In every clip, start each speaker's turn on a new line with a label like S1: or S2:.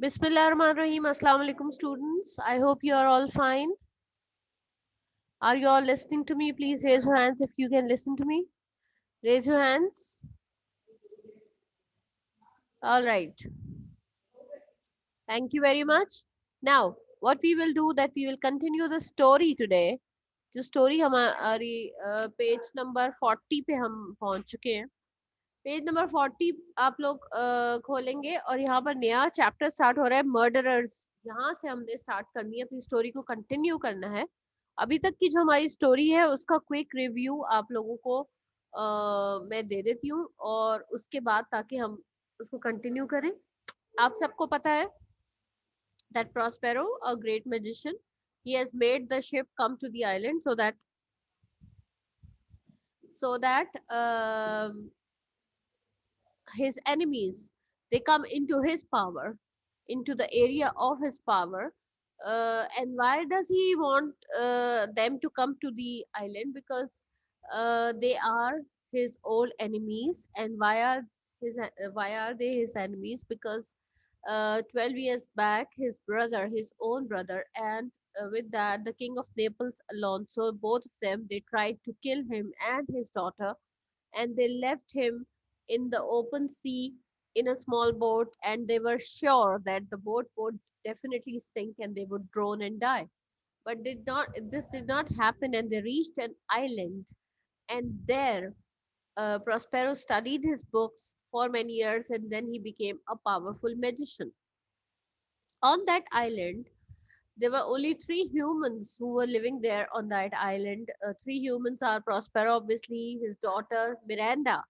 S1: Bismillahirrahmanirrahim. Assalamu alaikum, students. I hope you are all fine. Are you all listening to me? Please raise your hands if you can listen to me. Raise your hands. All right. Thank you very much. Now, what we will do that we will continue the story today. जो story हमारी page number 40 पे हम पहुंच चुके हैं. Page number 40 आप लोग खोलेंगे और यहाँ पर नया चैप्टर स्टार्ट हो रहा है, मर्डरर्स. यहाँ से हमने स्टार्ट करनी है, अपनी स्टोरी को कंटिन्यू करना है. अभी तक की जो हमारी स्टोरी है उसका क्विक रिव्यू आप लोगों को मैं दे देती हूँ और उसके बाद ताकि हम उसको कंटिन्यू करें. आप सबको पता है that Prospero, a great magician, he has made the ship come to the island so that his enemies, they come into his power, into the area of his power. And why does he want them to come to the island? Because they are his old enemies. And why are they his enemies? Because 12 years back, his own brother, and with that, the king of Naples, Alonso, both of them, they tried to kill him and his daughter, and they left him in the open sea in a small boat, and they were sure that the boat would definitely sink and they would drown and die. But did not happen, and they reached an island, and there Prospero studied his books for many years, and then he became a powerful magician. On that island, there were only three humans who were living there on that island. Three humans are Prospero, obviously, his daughter Miranda,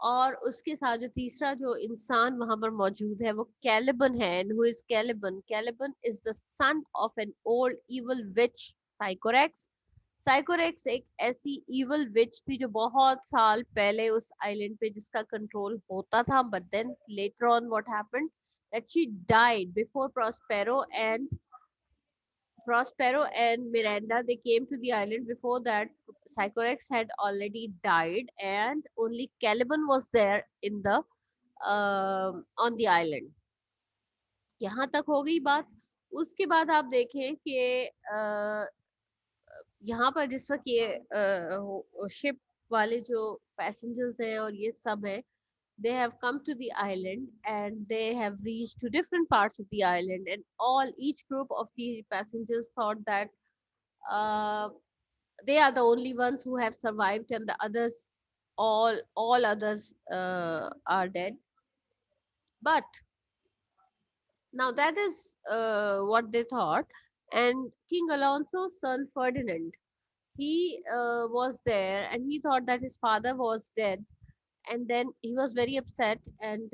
S1: और उसके साथ जो तीसरा जो इंसान वहां पर मौजूद है वो कैलिबन है. And who is Caliban? Caliban is the son of an old evil witch, Sycorax. Sycorax एक ऐसी इवल विच थी जो बहुत साल पहले उस आइलैंड पे जिसका कंट्रोल होता था, but then later on what happened that she died before Prospero and Miranda, they came to the island. Before that, Sycorax had already died, and only Caliban was there in the on the island. यहाँ तक हो गई बात. उसके बाद आप देखें कि यहाँ पर जिस वक्त ये शिप वाले जो पैसेंजर्स हैं और ये सब है, they have come to the island and they have reached to different parts of the island, and each group of the passengers thought that uh, they are the only ones who have survived, and the others, all others are dead. But now that is what they thought. And King Alonso's son Ferdinand, he was there, and he thought that his father was dead, and then he was very upset and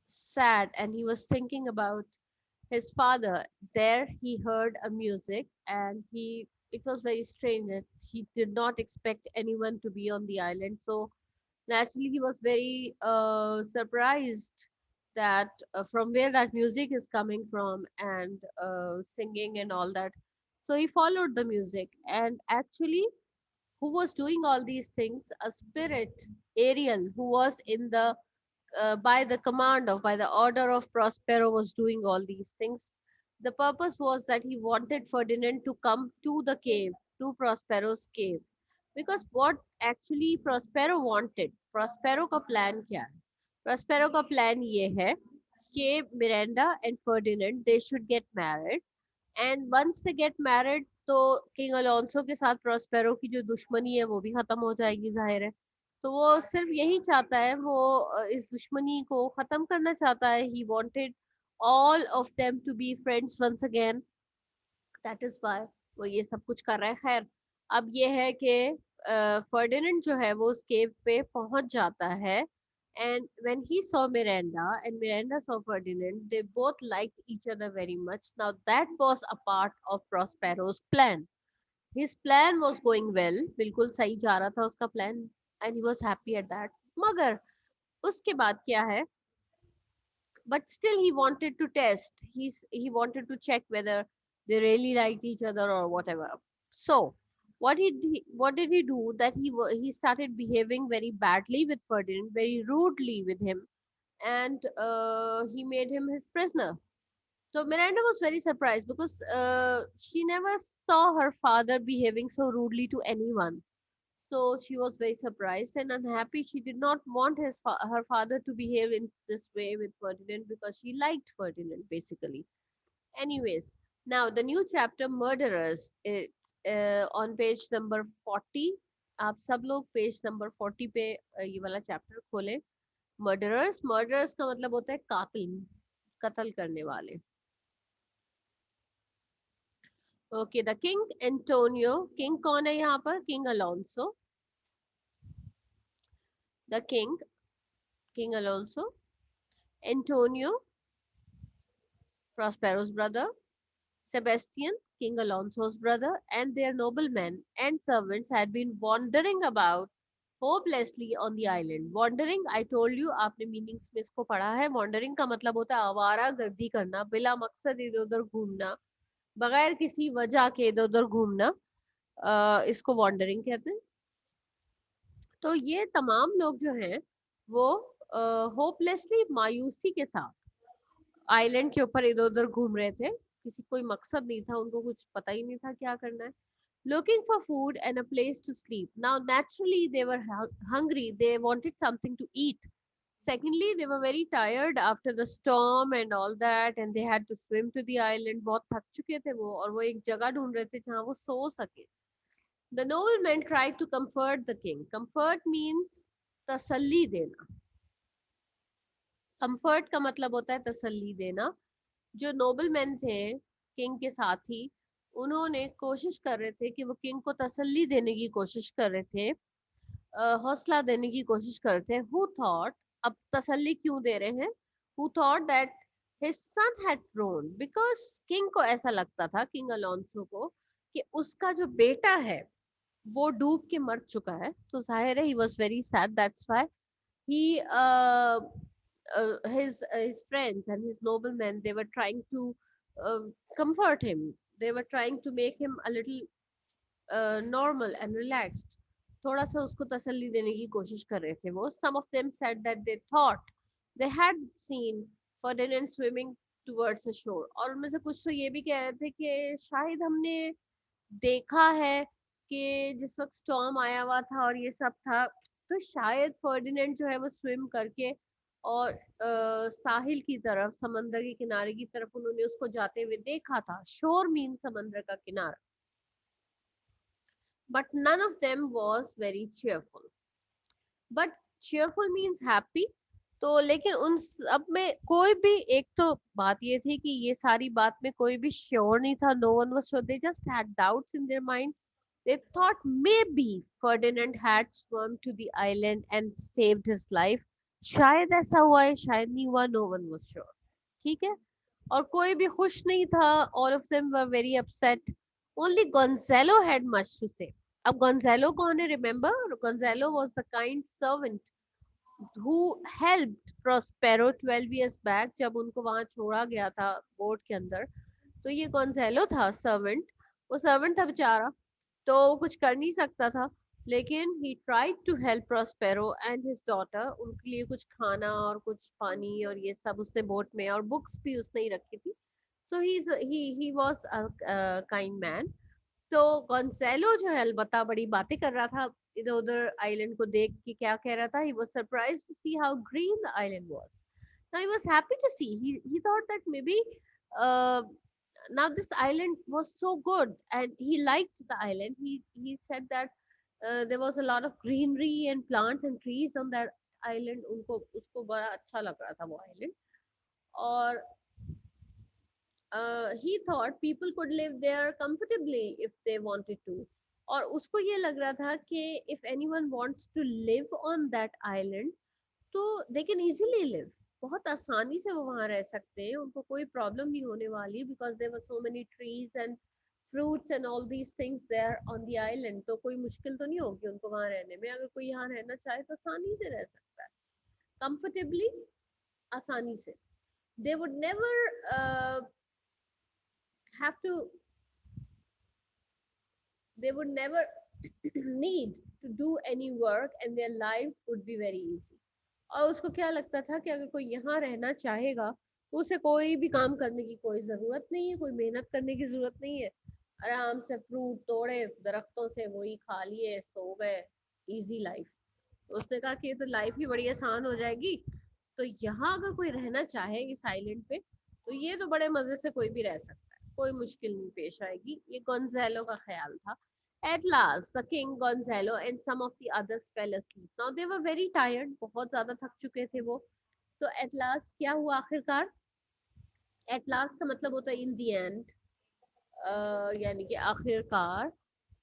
S1: sad, and he was thinking about his father. There he heard a music, and he it was very strange that he did not expect anyone to be on the island. So naturally he was very surprised that from where that music is coming from, and singing and all that. So he followed the music, and actually, who was doing all these things? A spirit, Ariel, who was in the by the command of, by the order of Prospero, was doing all these things. The purpose was that he wanted Ferdinand to come to the cave, to Prospero's cave. Because what actually Prospero wanted, Prospero का plan क्या है? Prospero का plan ये है कि Miranda and Ferdinand, they should get married, and once they get married, तो king Alonso के साथ प्रोस्पेरो की जो दुश्मनी है वो भी खत्म हो जाएगी, जाहिर है. तो वो सिर्फ यही चाहता है, वो इस दुश्मनी को खत्म करना चाहता है. He wanted all of them to be friends once again. That is why वो ये सब कुछ कर रहा है. खैर, अब ये है कि फर्डिनेंड जो है वो उस केव पे पहुंच जाता है. And when he saw Miranda and Miranda saw Ferdinand, they both liked each other very much. Now that was a part of Prospero's plan. His plan was going well, बिल्कुल सही जा रहा था उसका plan, and he was happy at that. मगर उसके बाद क्या है? But still he wanted to test. He wanted to check whether they really liked each other or whatever. So what did he do? That he started behaving very badly with Ferdinand, very rudely with him, and he made him his prisoner. So Miranda was very surprised because she never saw her father behaving so rudely to anyone. So she was very surprised and unhappy. She did not want her father to behave in this way with Ferdinand because she liked Ferdinand basically. Anyways, now the new chapter Murderers. It's on page number 40. आप सब लोग page number 40 पे ये वाला chapter खोले. Murderers का मतलब होता है कातिल, कत्ल करने वाले. Okay, the king Antonio. King कौन है यहाँ पर? King Alonso. The king, king Alonso. Antonio, Prospero's brother. Sebastian, King Alonso's brother, and their noblemen and servants had been wandering about hopelessly on the island. Wandering, I told you, आपने meanings में इसको पढ़ा है. Wandering का मतलब होता है आवारा गर्दी करना, बिला मकसद इधर उधर घूमना, बगैर किसी वजह के इधर उधर घूमना. इसको वॉन्डरिंग कहते हैं. तो ये तमाम लोग जो हैं वो होपलेसली, मायूसी के साथ आइलैंड के ऊपर इधर उधर घूम रहे थे. किसी कोई मकसद नहीं था, उनको कुछ पता ही नहीं था क्या करना है. Looking for food and a place to sleep. Now, naturally, they were hungry. They wanted something to eat. Secondly, they were very tired after the storm and all that, and they had to swim to the island. बहुत थक चुके थे वो, और वो एक जगह ढूंढ रहे थे जहाँ वो सो सके. The nobleman tried to comfort the king. Comfort means तसल्ली देना. Comfort का मतलब होता है तसल्ली देना. जो नोबलमैन थे किंग के साथी, उन्होंने कोशिश कर रहे थे कि वो किंग को तसल्ली देने की कोशिश कर रहे थे, हौसला देने की कोशिश कर रहे थे. हु थॉट, अब तसल्ली क्यों दे रहे हैं? Who thought that his son had drone, because king को ऐसा लगता था, किंग अलोंसो को, कि उसका जो बेटा है वो डूब के मर चुका है. तो जाहिर है he was very sad. That's why he his friends and his noblemen, they were trying to uh, comfort him. They were trying to make him a little normal and relaxed. थोड़ा सा उसको तसल्ली देने की कोशिश कर रहे थे वो. Some of them said that they thought they had seen Ferdinand swimming towards the shore. और उनमें से कुछ तो ये भी कह रहे थे कि शायद हमने देखा है कि जिस वक्त स्टॉर्म आया हुआ था और ये सब था, तो शायद फर्डिनेंड जो है वो स्विम करके और साहिल की तरफ, समंदर के किनारे की तरफ उन्होंने उसको जाते हुए देखा था. शोर मीन समंदर का किनारा. But none of them was very cheerful. But cheerful means happy. तो लेकिन उन सब में कोई भी, एक तो बात ये थी कि ये सारी बात में कोई भी श्योर नहीं था. No one was sure. They just had doubts in their mind. They thought maybe Ferdinand had swum to the island and saved his life. शायद ऐसा हुआ है, शायद नहीं हुआ. No one was sure. ठीक है. और कोई भी खुश नहीं था. All of them were very upset. Only Gonzalo had much to say. अब Gonzalo कौन है? Remember, Gonzalo was the kind servant who helped Prospero 12 years back, जब उनको वहां छोड़ा गया था बोट के अंदर. तो ये गोंजेलो था सर्वेंट. वो सर्वेंट था बेचारा, तो वो कुछ कर नहीं सकता था. लेकिन he tried to help Prospero and his daughter. उनके लिए कुछ खाना और कुछ पानी और ये सब उसने बोट में, और बुक्स भी उसने ही रखी थी. So he was a kind man. तो गोंसेलो जो है अलबत्ता बड़ी बातें कर रहा था इधर उधर आइलैंड को देख के. क्या कह रहा था? He was surprised to see how green the island was. Now he was happy to see. He thought that maybe now this island was so good, and he liked the island. He said that there was a lot of greenery and plants and trees on that island. उनको उसको बड़ा अच्छा लग रहा था वो island. और he thought people could live there comfortably if they wanted to. और उसको ये लग रहा था कि if anyone wants to live on that island, तो they can easily live. बहुत आसानी से वो वहाँ रह सकते हैं. उनको कोई प्रॉब्लम नहीं होने वाली, because there were so many trees and fruits and all these things there on the island. तो कोई मुश्किल तो नहीं होगी उनको वहाँ रहने में. अगर कोई यहाँ रहना चाहे तो आसानी से रह सकता है, comfortably, आसानी से. They would never have to, they would never need to do any work, and their lives would be very easy. और उसको क्या लगता था कि अगर कोई यहाँ रहना चाहेगा तो उसे कोई भी काम करने की कोई जरूरत नहीं है, कोई मेहनत करने की जरूरत नहीं है। आराम से फ्रूट तोड़े दरख्तों से, वही खा लिए, सो गए, इजी लाइफ। उसने कहा कि ये तो लाइफ ही बड़ी आसान हो जाएगी, तो यहाँ अगर कोई रहना चाहे इस आइलैंड पे, तो ये तो बड़े मजे से कोई भी रह सकता है, कोई मुश्किल नहीं पेश आएगी। ये गोंजालो का ख्याल था। At last, the king Gonzalo and some of the others fell asleep. Now they were very tired. बहुत ज्यादा थक चुके थे वो। तो at last क्या हुआ आखिरकार? At last का मतलब होता है in the end, यानी कि आखिरकार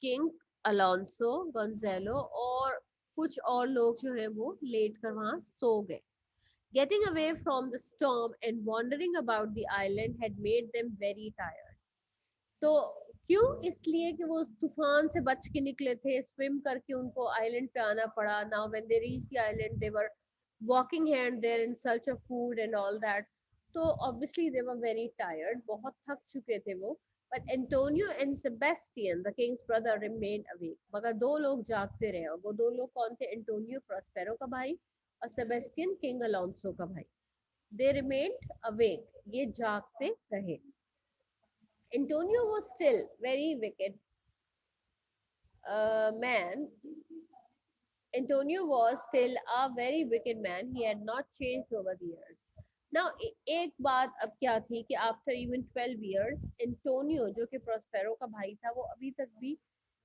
S1: किंग अलोंसो, गोंजालो और कुछ और लोग जो है वो लेट कर वहां सो गए। Getting away from the storm and wandering about the island had made them very tired. तो क्यों? इसलिए कि वो तूफान से बच के निकले थे, स्विम करके उनको आइलैंड पे आना पड़ा। Now when they reach the island they were walking here and there in search of food and all that. तो obviously they were very tired, बहुत थक चुके थे वो। But Antonio and Sebastian the king's brother remained awake. मगर दो लोग जागते रहे, और वो दो लोग कौन थे? एंटोनियो प्रॉस्पेरो का भाई और सेबेस्टियन किंग अलोंसो का भाई। दे रिमेन्ड अवेक, ये जागते रहे। Antonio was still very wicked man. Antonio was still a very wicked man. He had not changed over the years. Now, एक बात अब क्या थी कि after even 12 years, Antonio जो कि प्रोस्पेरो का भाई था, वो अभी तक भी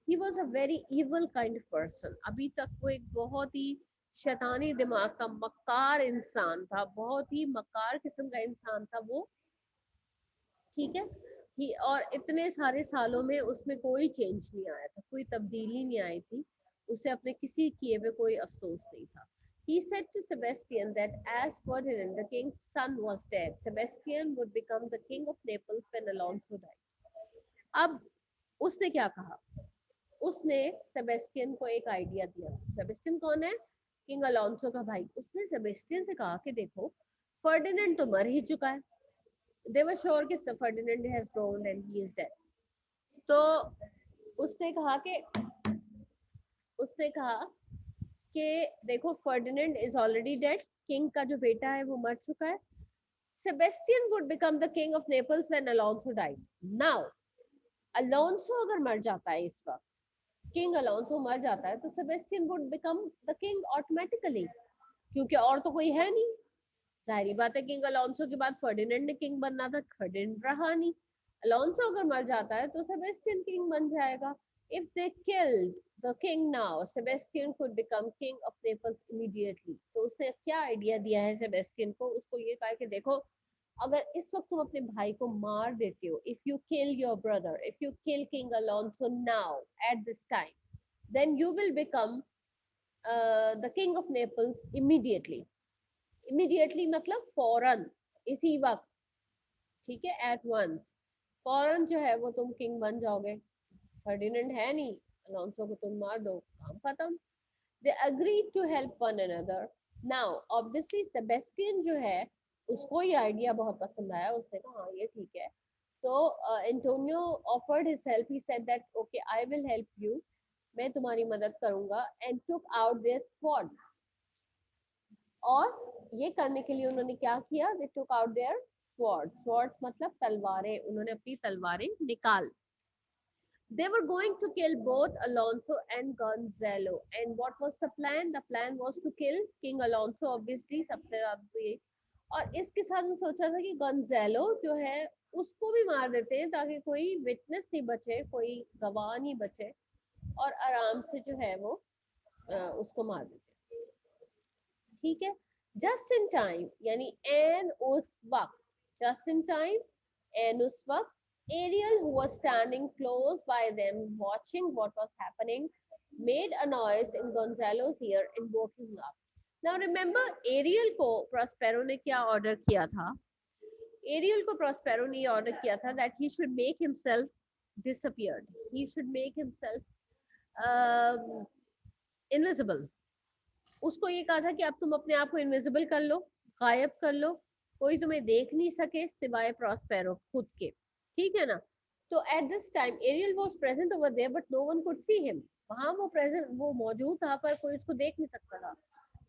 S1: he was a very evil kind of person. अभी तक वो एक बहुत ही शैतानी दिमाग का मक्कार इंसान था, बहुत ही मक्कार किस्म का इंसान था वो। ठीक है। और इतने सारे सालों में उसमें कोई चेंज नहीं आया था, कोई तब्दीली नहीं आई थी। उसे अपने किसी किए पे कोई अफसोस नहीं था। He said to Sebastian that as Ferdinand, the king's son, was dead, Sebastian would become the king of Naples when Alonso died. अब उसने क्या कहा? उसने सेबेस्टियन को एक आइडिया दिया। सेबेस्टियन कौन है? किंग अलोंसो का भाई। उसने सेबेस्टियन से कहा कि देखो, फर्डिनेंड तो मर ही चुका है। they were sure कि Ferdinand has drowned and he is dead. तो उसने कहा कि उसने कहा कि देखो, Ferdinand is already dead, king का जो बेटा है वो मर चुका है। Sebastian would become the king of Naples when Alonso died. Now Alonso अगर मर जाता है इस वक्त, किंग अलोंसो मर जाता है, तो Sebastian would become the king automatically, क्योंकि और तो कोई है नहीं। जाहिर बात है, किंग अलोंसो के बाद फर्डिनेंड ने किंग बनना था, फर्डिनेंड रहा नहीं। अलोंसो अगर मर जाता है तो सेबेस्टियन किंग बन जाएगा। If they killed the king now, Sebastian could become king of Naples immediately. तो उसने क्या आइडिया दिया है सेबेस्टियन को? उसको ये कहा कि देखो, अगर इस वक्त तुम अपने भाई को मार देते हो, if you kill your brother, if you kill king Alonso now at this time, then you will become the king of Naples immediately. Immediately मतलब फौरन, इसी वक्त। ठीक है, एट वंस, फौरन जो है वो तुम किंग बन जाओगे। फर्डिनेंड है नहीं, अलोंसो को तुम मार दो, काम खत्म। They agreed to help one another. Now obviously Sebastian जो है, उसको ये आइडिया बहुत पसंद आया। उसने कहा हाँ ये ठीक है। तो Antonio offered his help. He said that okay I will help you, मैं तुम्हारी मदद करूंगा। And took out their swords. और ये करने के लिए उन्होंने क्या किया? They took out their swords. Swords मतलब तलवारें। उन्होंने अपनी तलवारें निकाल। They were going to kill both Alonso and Gonzalo. And what was the plan? The plan was to kill King Alonso, obviously, सबसे ज्यादा तो ये। और इसके साथ में सोचा था कि गोंजालो जो है उसको भी मार देते हैं, ताकि कोई विटनेस नहीं बचे, कोई गवाह नहीं बचे, और आराम से जो है वो उसको मार देते हैं। ठीक है। जस्ट इन टाइम, यानी एन उस वक्त, जस्ट इन टाइम, एन उस वक्त, Ariel, who was standing close by them watching what was happening, made a noise in Gonzalo's ear and woke him up. Now remember, Ariel को Prospero ने क्या order किया था? Ariel को Prospero ने order किया था that he should make himself disappeared. He should make himself invisible. उसको ये कहा था कि अब तुम अपने आप को इनविजिबल कर लो, गायब कर लो, कोई तुम्हें देख नहीं सके सिवाय प्रॉस्पेरो खुद के। ठीक है ना? तो at this time Ariel was present over there but no one could see him. वहां वो प्रेजेंट, वो मौजूद था, पर कोई उसको देख नहीं सकता था।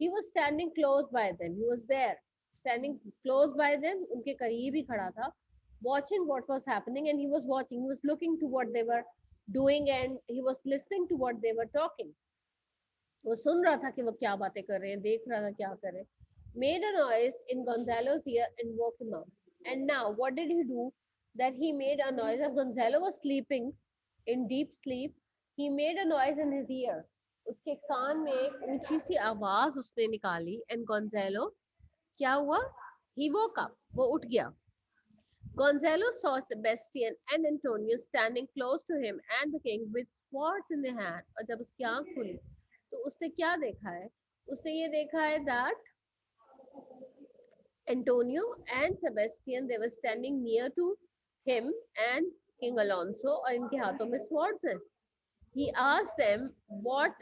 S1: He was standing close by them. He was there, standing close by them. उनके करीब ही खड़ा था, watching what was happening, and he was watching. He was looking to what they were doing, and he was listening to what they were talking. वो सुन रहा था कि वो क्या बातें कर रहे हैं, देख रहा था क्या कर रहे हैं. Made a noise in Gonzalo's ear and woke him up. And now, what did he do? That he made a noise. If Gonzalo was sleeping in deep sleep, he made a noise in his ear. उसके कान में एक ऊंची सी आवाज उसने निकाली. And Gonzalo, क्या हुआ? He woke up. वो उठ गया. Gonzalo saw Sebastian and Antonio standing close to him and the king with swords in their hand. और जब उसकी आंख खुली तो उसने क्या देखा है? उसने ये देखा है that Antonio and Sebastian, they were standing near to him and King Alonso, और इनके हाथों में swords हैं. He asked them what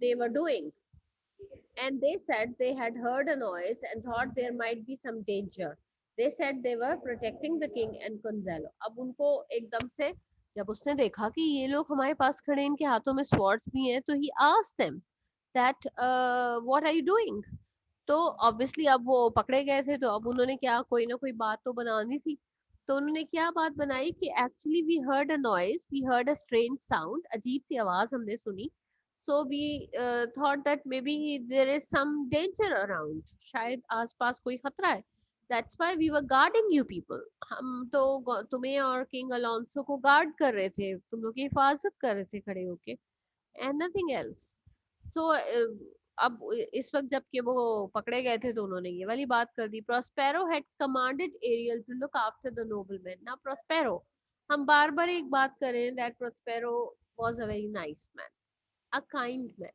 S1: they were doing, and they said they had heard a noise and thought there might be some danger. They said they were protecting the king and Gonzalo. अब उनको एकदम से जब उसने देखा कि ये लोग हमारे पास खड़े हैं, इनके हाथों में swords भी हैं, तो he asked them that what are you doing? तो ऑब्वियसली अब वो पकड़े गए थे, तो अब उन्होंने क्या, कोई ना कोई बात तो बनानी थी. तो उन्होंने क्या बात बनाई कि actually we heard a noise, we heard a strange sound, अजीब सी आवाज हमने सुनी. So we thought that maybe there is some danger around, शायद आसपास कोई खतरा है. That's why we were guarding you people. हम तो तुम्हें और किंग अलोंसो को गार्ड कर रहे थे, तुम लोग की हिफाजत कर रहे थे खड़े होके, एंड नथिंग एल्स. तो अब इस वक्त जबकि वो पकड़े गए थे तो उन्होंने ये वाली बात कर दी. Prospero had commanded Ariel to look after the nobleman. ना प्रोस्पेरो, हम बार बार एक बात करें that Prospero was a very nice man, a kind man.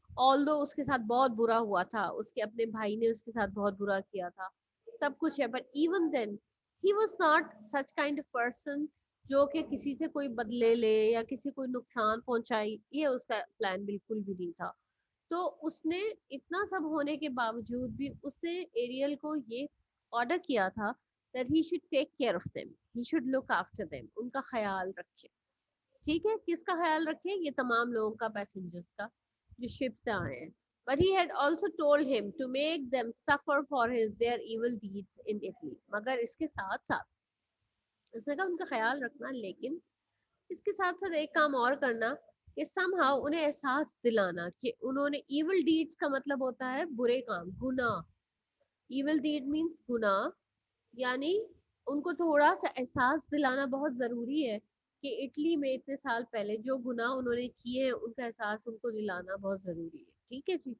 S1: Although उसके साथ बहुत बुरा हुआ था, उसके अपने भाई ने उसके साथ बहुत बुरा किया था, सब कुछ है, but even then he was not such kind of person जो कि किसी से कोई बदले ले या किसी को नुकसान पहुंचाई. ये उसका प्लान बिल्कुल भी नहीं था. तो उसने इतना सब होने के बावजूद भी उसने एरियल को ये ऑर्डर किया था that he should take care of them, he should look after them, उनका ख्याल रखे. ठीक है, किसका ख्याल रखे? ये तमाम लोगों का, पैसेंजर्स का, जो शिप से आए हैं. But he had also told him to make them suffer for their evil deeds in Italy. मगर इसके साथ साथ उसने कहा उनका ख्याल रखना, लेकिन इसके साथ साथ एक काम और करना कि somehow उन्हें एहसास दिलाना कि उन्होंने, evil deeds का मतलब होता है बुरे काम, गुनाह. evil deed means गुनाह, यानी उनको थोड़ा सा एहसास दिलाना बहुत जरूरी है कि इटली में इतने साल पहले जो गुनाह उन्होंने किए हैं उनका एहसास उनको दिलाना बहुत जरूरी है. ठीक है जी.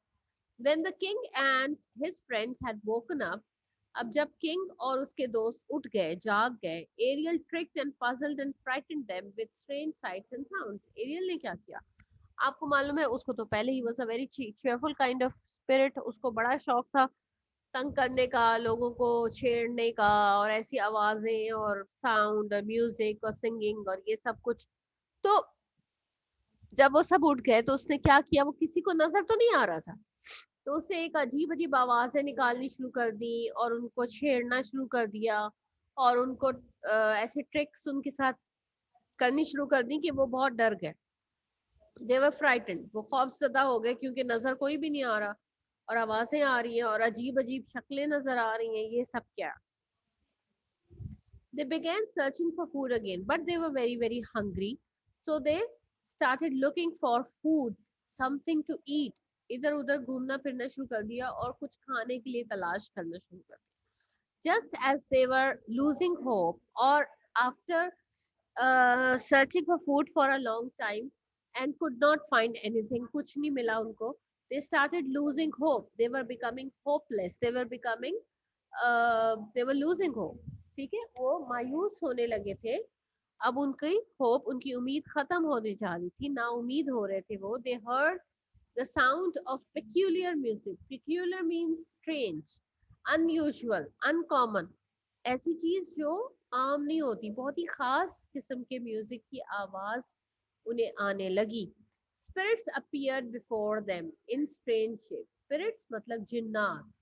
S1: When the king and his friends had woken up, अब जब किंग और उसके दोस्त उठ गए, जाग गए, aerial tricked and puzzled and frightened them with strange sights and sounds. Ariel ने क्या किया? आपको मालूम है, उसको तो पहले ही was a very cheerful kind of spirit, उसको बड़ा शौक था तंग करने का, लोगों को छेड़ने का, और ऐसी आवाजें और साउंड और म्यूजिक और सिंगिंग और ये सब कुछ. तो जब वो सब उठ गए तो उसने क्या किया, वो किसी को नजर तो नहीं आ रहा था, तो उसने एक अजीब अजीब आवाजें निकालनी शुरू कर दी और उनको छेड़ना शुरू कर दिया, और उनको ऐसे ट्रिक्स उनके साथ करनी शुरू कर दी कि वो बहुत डर गए. दे वर फ्राइटेंड, वो खौफजदा हो गए क्योंकि नजर कोई भी नहीं आ रहा और आवाजें आ रही हैं और अजीब अजीब शक्लें नजर आ रही हैं, ये सब क्या. They began searching for food again, but they were very, very hungry. So they started looking for food, something to eat. इधर उधर घूमना फिरना शुरू कर दिया और कुछ खाने के लिए तलाश करना शुरू कर दिया. Just as they were losing hope, or after searching for food for a long time and could not find anything, कुछ नहीं मिला उनको, they started losing hope. They were becoming hopeless. They were losing hope. ठीक है, वो मायूस होने लगे थे. अब उनकी होप, उनकी उम्मीद खत्म होने जा रही थी, ना उम्मीद हो रहे थे वो. They heard the sound of peculiar music. Peculiar means strange, unusual, uncommon. ऐसी चीज जो आम नहीं होती, बहुत ही खास किस्म के म्यूजिक की आवाज उन्हें आने लगी. Spirits appeared before them in strange shapes. Spirits मतलब जिन्नात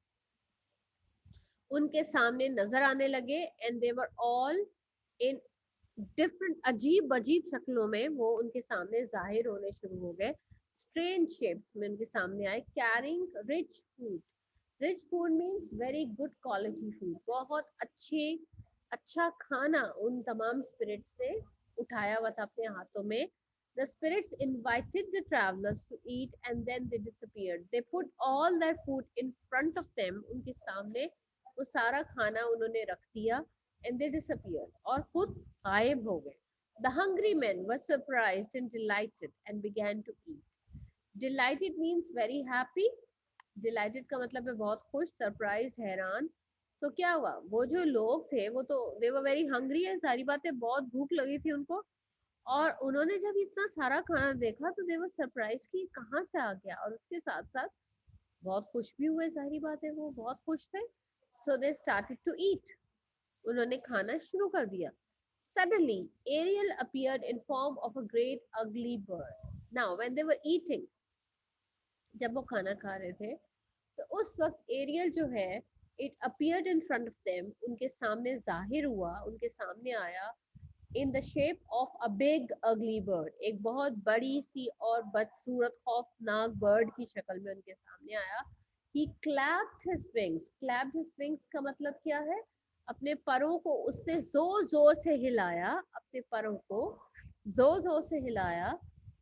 S1: उनके सामने नजर आने लगे. And they were all in different, अजीब अजीब शक्लों में वो उनके सामने जाहिर होने शुरू हो गए. स्ट्रेंज शेप्स में उनके सामने आए, carrying rich food. Rich food means very good quality food, बहुत अच्छा खाना उन तमाम स्पिरिट्स ने उठाया हुआ था अपने हाथों में. The spirits invited the travelers to eat and then they disappeared. They put all their food in front of them. उनके सामने वो सारा खाना उन्होंने रख दिया and they disappeared. और खुद गायब हो गए. The hungry men were surprised and delighted and began to eat. Delighted means very happy. Delighted का मतलब है बहुत खुश, surprised हैरान. तो क्या हुआ, वो जो लोग थे वो तो they were very hungry है, सारी बातें, बहुत भूख लगी थी उनको. और उन्होंने जब इतना सारा खाना देखा तो दे वर सरप्राइज कि कहाँ से आ गया, और उसके साथ साथ बहुत खुश भी हुए, सारी बात है वो बहुत खुश थे. सो दे स्टार्टेड टू ईट. उन्होंने खाना शुरू कर दिया. Suddenly, Ariel appeared in form of a great ugly bird. Now, when they were eating, जब वो खाना खा रहे थे, तो उस वक्त एरियल जो है, it appeared in front of them, उनके सामने जाहिर हुआ, उनके सामने आया, in the shape of a big ugly bird. एक बहुत बड़ी सी और बदसूरत खौफनाक बर्ड की शक्ल में उनके सामने आया. He clapped his wings. Clapped his wings का मतलब क्या है? अपने परों को उसने जोर जोर से हिलाया, अपने परों को जोर जोर से हिलाया.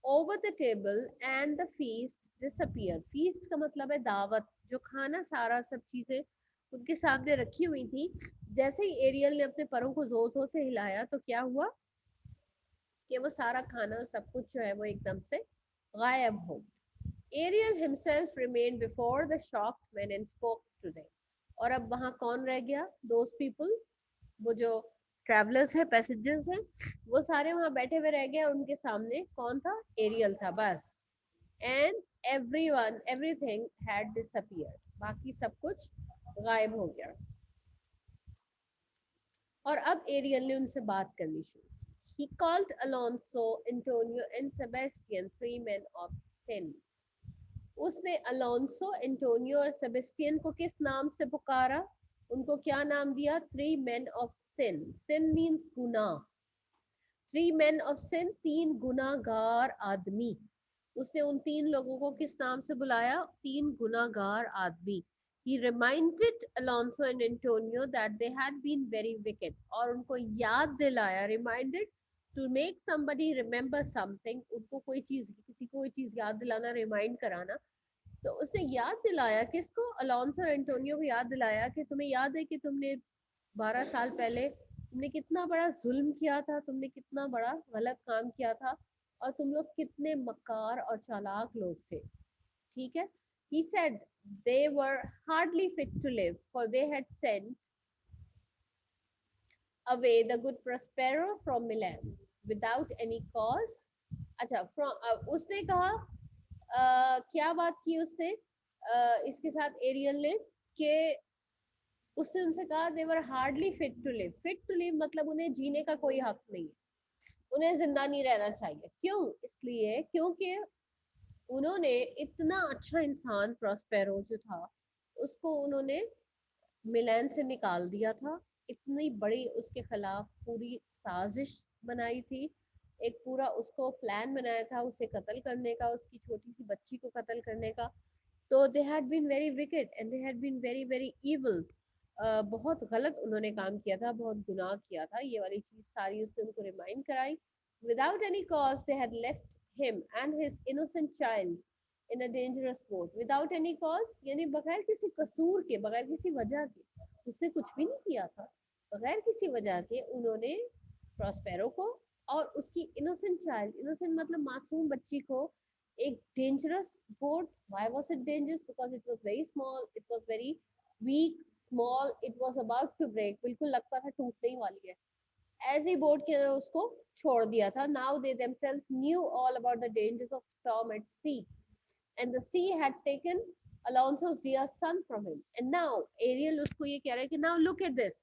S1: Over the table and the feast disappeared. Feast का मतलब है दावत, जो खाना सारा सब चीजें उनके सामने रखी हुई थी. जैसे ही एरियल ने अपने परों को जोर जोर से हिलाया तो क्या हुआ कि वो सारा खाना सब कुछ जो है वो एकदम से गायब हो. Ariel himself remain before the shocked man and spoke to them. और अब वहां कौन रह गया? दोस पीपल, वो जो ट्रैवलर्स है, पैसेंजर्स हैं, वो सारे वहां बैठे हुए रह गए. उनके सामने कौन था? एरियल था बस. And everyone everything had disappeared. बाकी सब कुछ गायब हो गया. और अब एरियल ने उनसे बात करनी शुरू. He called Alonso, Antonio and Sebastian, three men of sin. उसने अलोंसो, एंटोनियो और सेबेस्टियन को किस नाम से पुकारा? उनको क्या नाम दिया? Three men of sin. Sin means गुनाह. थ्री मेन ऑफ सिन, तीन गुनाहगार आदमी. उसने उन तीन लोगों को किस नाम से बुलाया? तीन गुनाहगार आदमी. He reminded Alonso and Antonio that they had been very wicked. और उनको याद दिलाया, reminded to make somebody remember something. उनको कोई चीज, किसी को कोई चीज याद दिलाना, रिमाइंड कराना. तो उसने याद दिलाया किसको? अलोंसो और एंटोनियो को याद दिलाया कि तुम्हें याद है कि तुमने 12 साल पहले तुमने कितना बड़ा जुल्म किया था, तुमने कितना बड़ा गलत काम किया था, और तुम लोग कितने मक्कार और चालाक लोग थे. ठीक है. He said they were hardly fit to live, for they had sent away the good Prospero from Milan without any cause. अच्छा, उसने कहा, क्या बात की उसने इसके साथ एरियल ने, कि उसने उनसे कहा they were hardly fit to live. Fit to live मतलब उन्हें जीने का कोई हक नहीं है, उन्हें जिंदा नहीं रहना चाहिए. क्यों? इसलिए क्योंकि उन्होंने इतना अच्छा इंसान प्रॉस्पेरो जो था, उसको उन्होंने मिलान से निकाल दिया था. इतनी बड़ी उसके खिलाफ पूरी साजिश बनाई थी, एक पूरा उसको प्लान बनाया था उसे कत्ल करने का, उसकी छोटी सी बच्ची को कत्ल करने का. तो they had been very wicked and they had been very very evil. बहुत गलत उन्होंने काम किया था, बहुत गुनाह किया था. ये वाली चीज सारी उसने उनको रिमाइंड कराई. Without any cause they had left him and his innocent child in a dangerous boat. Without any cause यानी बगैर किसी कसूर के, बगैर किसी वजह के, उसने कुछ भी नहीं किया था. बगैर किसी वजह के उन्होंने प्रॉस्पेरो को और उसकी इनोसेंट चाइल्ड, इनोसेंट मतलब मासूम बच्ची को, एक dangerous boat. Why was it dangerous? Because it was very small, it was very weak, small, it was about to break, बिल्कुल लगता था टूटने ही वाली है. ऐसी बोट के अंदर उसको छोड़ दिया था. Now they themselves knew all about the dangers of storm at sea, and the sea had taken Alonso's dear son from him. And now Ariel उसको ये कह रहा है कि now look at this.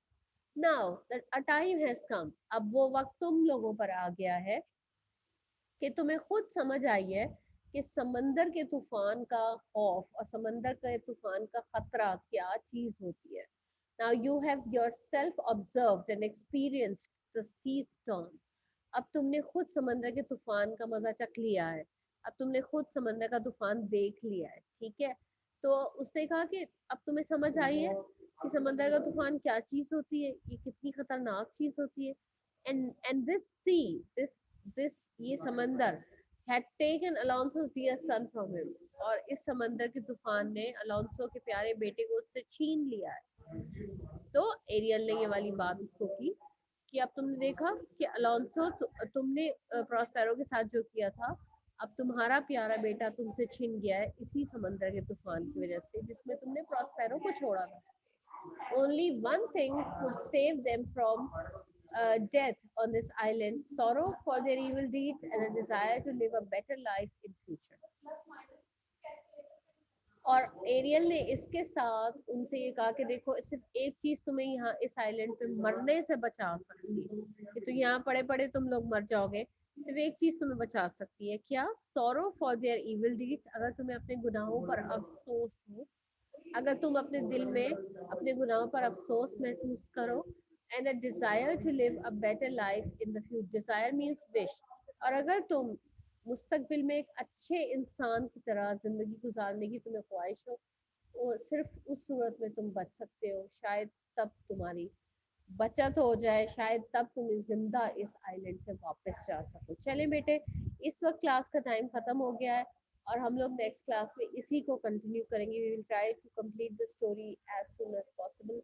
S1: Now that a time has come. अब वो वक्त तुम लोगों पर आ गया है कि तुम्हें खुद समझ आई है कि समंदर के तूफान का खौफ और समंदर के तूफान का खतरा क्या चीज होती है. Now you have yourself observed and experienced the sea storm. अब तुमने खुद समंदर के तूफान का मजा चख लिया है. अब तुमने खुद समंदर का तूफान देख लिया है, ठीक है। तो उसने कहा कि अब तुम्हें समझ आई है कि समंदर का तूफान क्या चीज होती है, ये कितनी खतरनाक चीज होती है। And this sea, this this ये समंदर had taken Alonso's dear son from him, और इस समंदर के तूफान ने अलोंसो के प्यारे बेटे को उससे छीन लिया है। तो एरियल ने ये वाली बात उसको की कि अब तुमने देखा कि अलोंसो तुमने प्रॉस्पेरो के साथ जो किया था, अब तुम्हारा प्यारा बेटा तुमसे छिन गया है इसी समंदर के तूफान की वजह से जिसमें तुमने प्रॉस्पेरो को छोड़ा था। Only one thing could save them from death on this island: sorrow for their evil deeds and a desire to live a better life in future. और एरियल ने इसके साथ उनसे ये कहा कि देखो, सिर्फ एक चीज तुम्हें यहाँ इस आइलैंड पे मरने से बचा सकती है, कि तो यहाँ पड़े पड़े तुम लोग मर जाओगे, सिर्फ एक चीज तुम्हें बचा सकती है, क्या? Sorrow for their evil deeds, अगर तुम्हें अपने गुनाहों पर अफसोस हो, अगर तुम अपने दिल में अपने गुनाहों पर अफसोस महसूस करो, and a desire to live a better life in the future, desire means wish, और अगर तुम मुस्तकबिल में एक अच्छे इंसान की तरह जिंदगी गुजारने की तुम्हें ख्वाहिश हो, वो सिर्फ उस सूरत में तुम बच सकते हो, शायद तब तुम्हारी बचत हो जाए, शायद तब तुम जिंदा इस आइलैंड से वापस जा सको। चले बेटे, इस वक्त क्लास का टाइम खत्म हो गया है और हम लोग नेक्स्ट क्लास में इसी को कंटिन्यू करेंगे। We will try to complete the story as soon as possible,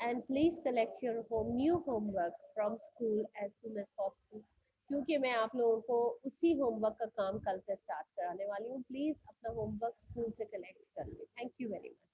S1: and please collect your home new homework from school as soon as possible, क्योंकि मैं आप लोगों को उसी होमवर्क का काम कल से स्टार्ट कराने वाली हूँ। प्लीज अपना होमवर्क स्कूल से कलेक्ट कर लें। Thank you very much.